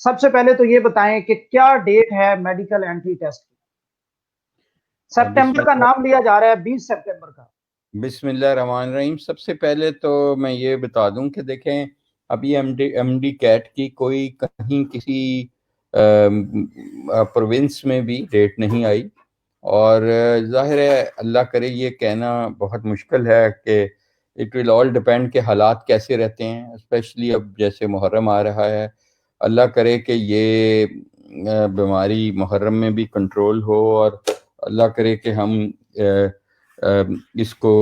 सबसे पहले तो ये बताएं कि क्या डेट है मेडिकल एंट्री टेस्ट की। सितंबर का बिस्मिल्लाह नाम लिया जा रहा है, 20 सितंबर का। बिस्मिल्लाह रहमान रहीम। सबसे पहले तो मैं ये बता दूं कि देखें, अभी एमडी कैट की कोई कहीं किसी प्रोविंस में भी डेट नहीं आई। और जाहिर है, अल्लाह करे, ये कहना बहुत मुश्किल है कि इट विल ऑल डिपेंड के हालात कैसे रहते हैं। स्पेशली अब जैसे मुहर्रम आ रहा है, अल्लाह करे कि ये बीमारी मुहर्रम में भी कंट्रोल हो, और अल्लाह करे कि हम इसको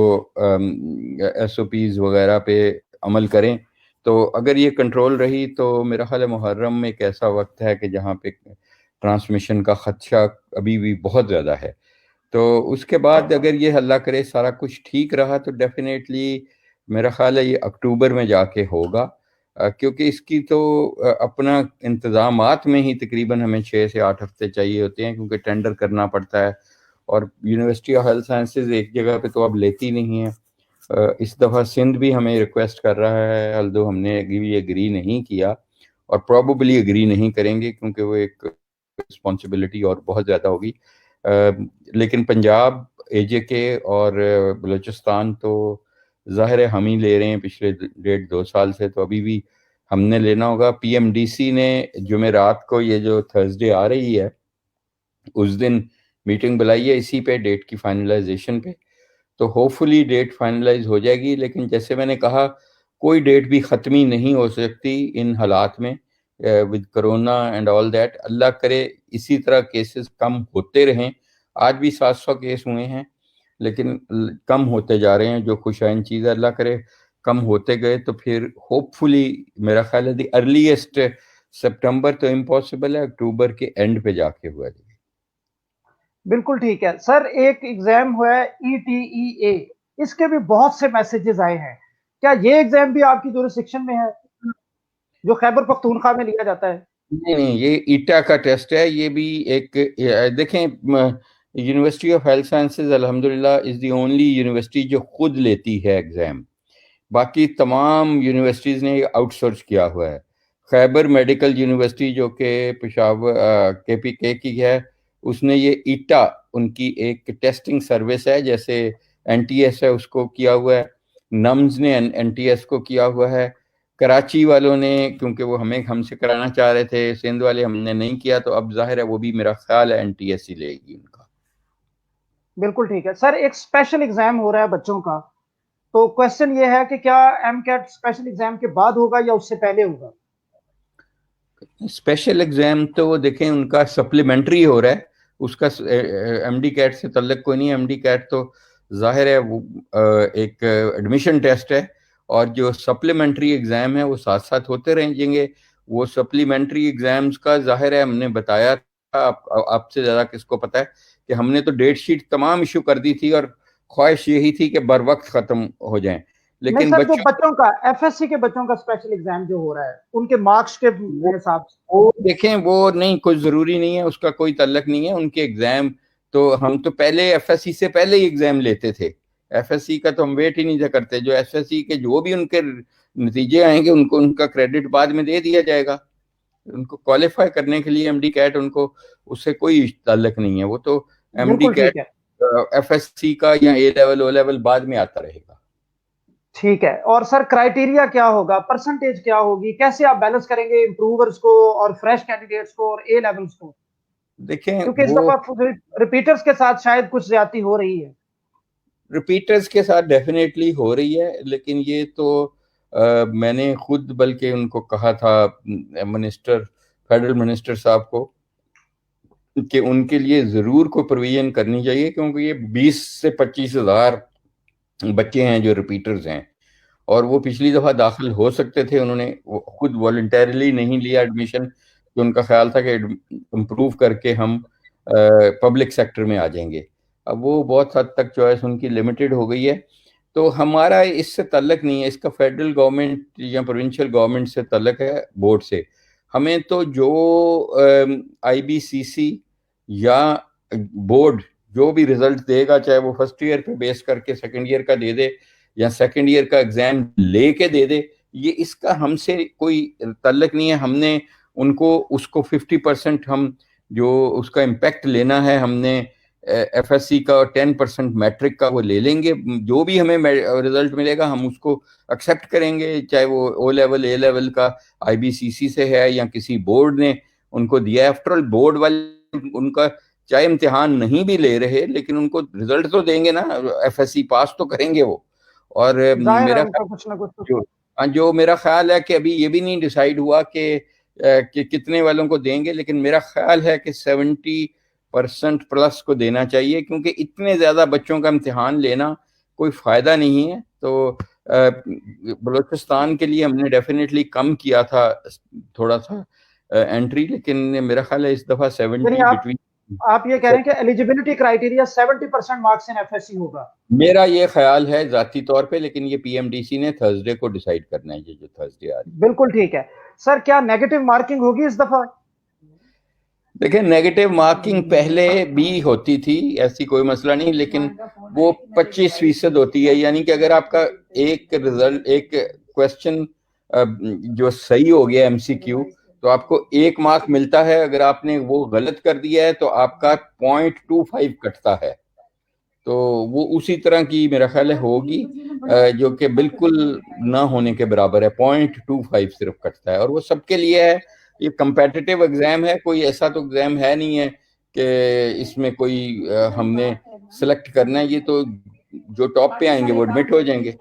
एसओपीज वगैरह पे अमल करें। तो अगर ये कंट्रोल रही तो मेरा ख्याल है मुहर्रम एक ऐसा वक्त है कि जहाँ पे ट्रांसमिशन का खदशा अभी भी बहुत ज़्यादा है। तो उसके बाद अगर ये अल्लाह करे सारा कुछ ठीक रहा तो डेफिनेटली मेरा ख्याल है ये अक्टूबर में जाके होगा। क्योंकि इसकी तो अपना इंतज़ामात में ही तकरीबन हमें 6 से 8 हफ्ते चाहिए होते हैं, क्योंकि टेंडर करना पड़ता है। और यूनिवर्सिटी ऑफ हेल्थ साइंसेज एक जगह पे तो अब लेती नहीं है। इस दफ़ा सिंध भी हमें रिक्वेस्ट कर रहा है, अल्दो हमने भी एग्री नहीं किया और प्रॉबली एग्री नहीं करेंगे, क्योंकि वो एक रिस्पॉन्सिबिलिटी और बहुत ज़्यादा होगी। लेकिन पंजाब, एजेके और बलूचिस्तान तो ज़ाहिर है हम ही ले रहे हैं पिछले 1.5-2 साल से, तो अभी भी हमने लेना होगा। पीएमडीसी ने जुमेरात को, ये जो थर्सडे आ रही है, उस दिन मीटिंग बुलाई है इसी पे, डेट की फाइनलाइजेशन पे। तो होपफुली डेट फाइनलाइज हो जाएगी। लेकिन जैसे मैंने कहा, कोई डेट भी ख़त्मी नहीं हो सकती इन हालात में, with corona and all that. अल्लाह करे इसी तरह केसेस कम होते रहें। आज भी 700 केस हुए हैं, लेकिन कम होते जा रहे हैं, जो खुशाइन चीज़ है। अल्लाह करे कम होते गए तो फिर होपफुली मेरा ख्याल है दी अर्लीस्ट सितंबर तो इम्पॉसिबल है, अक्टूबर के एंड पे जाके हुआ। बिल्कुल ठीक है सर। एक एग्जाम हुआ है ईटीईए, इसके भी बहुत से मैसेजेस आए हैं। क्या ये एग्जाम भी आपकी जुरिस्डिक्शन में है, जो खैबर पख्तूनख्वा में लिया जाता है? नहीं नहीं, ये ईटा का टेस्ट है। ये भी एक, देखें, यूनिवर्सिटी ऑफ हेल्थ साइंसेज अल्हम्दुलिल्लाह इज़ दी ओनली यूनिवर्सिटी जो खुद लेती है एग्ज़ाम। बाकी तमाम यूनिवर्सिटीज़ ने आउटसोर्स किया हुआ है। खैबर मेडिकल यूनिवर्सिटी जो कि पेशावर केपीके की है, उसने ये ईटा, उनकी एक टेस्टिंग सर्विस है, जैसे एनटीएस है उसको किया हुआ है। नम्स ने एनटीएस को किया हुआ है। कराची वालों ने, क्योंकि वो हमसे कराना चाह रहे थे, सिंध वाले हमने नहीं किया, तो अब जाहिर है वो भी मेरा ख्याल है एनटीएस ही लेगी उनका। बिल्कुल ठीक है सर। एक स्पेशल एग्जाम हो रहा है बच्चों का, तो क्वेश्चन ये है कि क्या एम कैट स्पेशल एग्जाम के बाद होगा या उससे पहले होगा? स्पेशल एग्जाम तो देखें उनका सप्लीमेंट्री हो रहा है, उसका एमडी कैट से तल्लक कोई नहीं है। एमडी कैट तो जाहिर है वो एक एडमिशन टेस्ट है, और जो सप्लीमेंट्री एग्जाम है वो साथ साथ होते रहेंगे। वो सप्लीमेंट्री एग्जाम्स का जाहिर है हमने बताया था, आपसे ज़्यादा किसको पता है कि हमने तो डेट शीट तमाम इशू कर दी थी, और ख्वाहिश यही थी कि बर वक्त ख़त्म हो जाएं। नहीं लेकिन सर, जो बच्चों, बच्चों का एफएससी के बच्चों का स्पेशल एग्जाम जो हो रहा है, उनके मार्क्स के वो हिसाब से। वो देखें, वो नहीं, कोई जरूरी नहीं है, उसका कोई तल्लक नहीं है उनके एग्जाम। तो हम तो पहले एफएससी से पहले ही एग्जाम लेते थे। एफएससी का तो हम वेट ही नहीं था करते। जो एफएससी के जो भी उनके नतीजे आएंगे, उनको उनका क्रेडिट बाद में दे दिया जाएगा। उनको क्वालिफाई करने के लिए एमडी कैट, उनको उससे कोई ताल्लुक नहीं है। वो तो एमडी बिल्कुल कैट ठीक है। एफएससी का या ए लेवल ओ लेवल बाद में आता रहेगा। ठीक है। और सर क्राइटेरिया क्या होगा, परसेंटेज क्या होगी, कैसे आप बैलेंस करेंगे इम्प्रूवर्स को और फ्रेश कैंडिडेट्स को और ए लेवल्स को? देखें, क्योंकि इस वो दफा रिपीटर्स के साथ शायद कुछ ज्यादती हो रही है। रिपीटर्स के साथ डेफिनेटली हो रही है, लेकिन ये तो मैंने खुद बल्कि उनको कहा था, मिनिस्टर, फेडरल मिनिस्टर साहब को, कि उनके लिए ज़रूर कोई प्रोविजन करनी चाहिए, क्योंकि ये 20 से 25 हज़ार बच्चे हैं जो रिपीटर्स हैं। और वो पिछली दफ़ा दाखिल हो सकते थे, उन्होंने वो खुद वॉलंटरली नहीं लिया एडमिशन, कि उनका ख्याल था कि इम्प्रूव करके हम पब्लिक सेक्टर में आ जाएंगे। अब वो बहुत हद तक चॉइस उनकी लिमिटेड हो गई है। तो हमारा इससे तल्लक नहीं है, इसका फेडरल गवर्नमेंट या प्रोविंशियल गवर्नमेंट से तल्लक है, बोर्ड से। हमें तो जो आईबीसीसी या बोर्ड जो भी रिजल्ट देगा, चाहे वो फर्स्ट ईयर पे बेस करके सेकंड ईयर का दे दे या सेकंड ईयर का एग्जाम लेके दे दे, ये इसका हमसे कोई तल्लक नहीं है। हमने उनको उसको 50% हम जो उसका इम्पैक्ट लेना है, हमने एफएससी का 10% मैट्रिक का वो ले लेंगे, जो भी हमें रिजल्ट मिलेगा हम उसको एक्सेप्ट करेंगे, चाहे वो ओ लेवल ए लेवल का आईबीसीसी से है या किसी बोर्ड ने उनको दिया। आफ्टर ऑल बोर्ड वाले उनका चाहे इम्तिहान नहीं भी ले रहे लेकिन उनको रिजल्ट तो देंगे ना, एफएससी पास तो करेंगे वो। और मेरा कुछ ना कुछ जो मेरा ख्याल है कि अभी ये भी नहीं डिसाइड हुआ कि कितने वालों को देंगे, लेकिन मेरा ख्याल है कि 70% प्लस को देना चाहिए, क्योंकि इतने ज्यादा बच्चों का इम्तिहान लेना कोई फायदा नहीं है। तो बलूचिस्तान के लिए हमने डेफिनेटली कम किया था थोड़ा सा एंट्री, लेकिन मेरा ख्याल है इस दफा 70 बिटवीन। आप ये कह रहे हैं कि eligibility criteria 70% marks in FSc होगा? मेरा ये ख्याल है जाती तौर पे, लेकिन ये पीएमडीसी ने थर्सडे को डिसाइड करना है, ये जो थर्सडे आ रही है। बिल्कुल ठीक है सर। क्या नेगेटिव मार्किंग होगी इस दफा? देखिए, नेगेटिव मार्किंग पहले भी होती थी, ऐसी कोई मसला नहीं, लेकिन वो 25% होती है। यानी कि अगर आपका एक रिजल्ट, एक क्वेश्चन जो सही हो गया एमसीक्यू, तो आपको 1 मार्क मिलता है। अगर आपने वो गलत कर दिया है तो आपका 0.25 कटता है। तो वो उसी तरह की मेरा ख्याल है होगी, जो कि बिल्कुल ना होने के बराबर है। 0.25 सिर्फ कटता है, और वो सबके लिए है। ये कंपेटिटिव एग्जाम है, कोई ऐसा तो एग्जाम है नहीं है कि इसमें कोई हमने सेलेक्ट करना है। ये तो जो टॉप पे आएंगे वो एडमिट हो जाएंगे।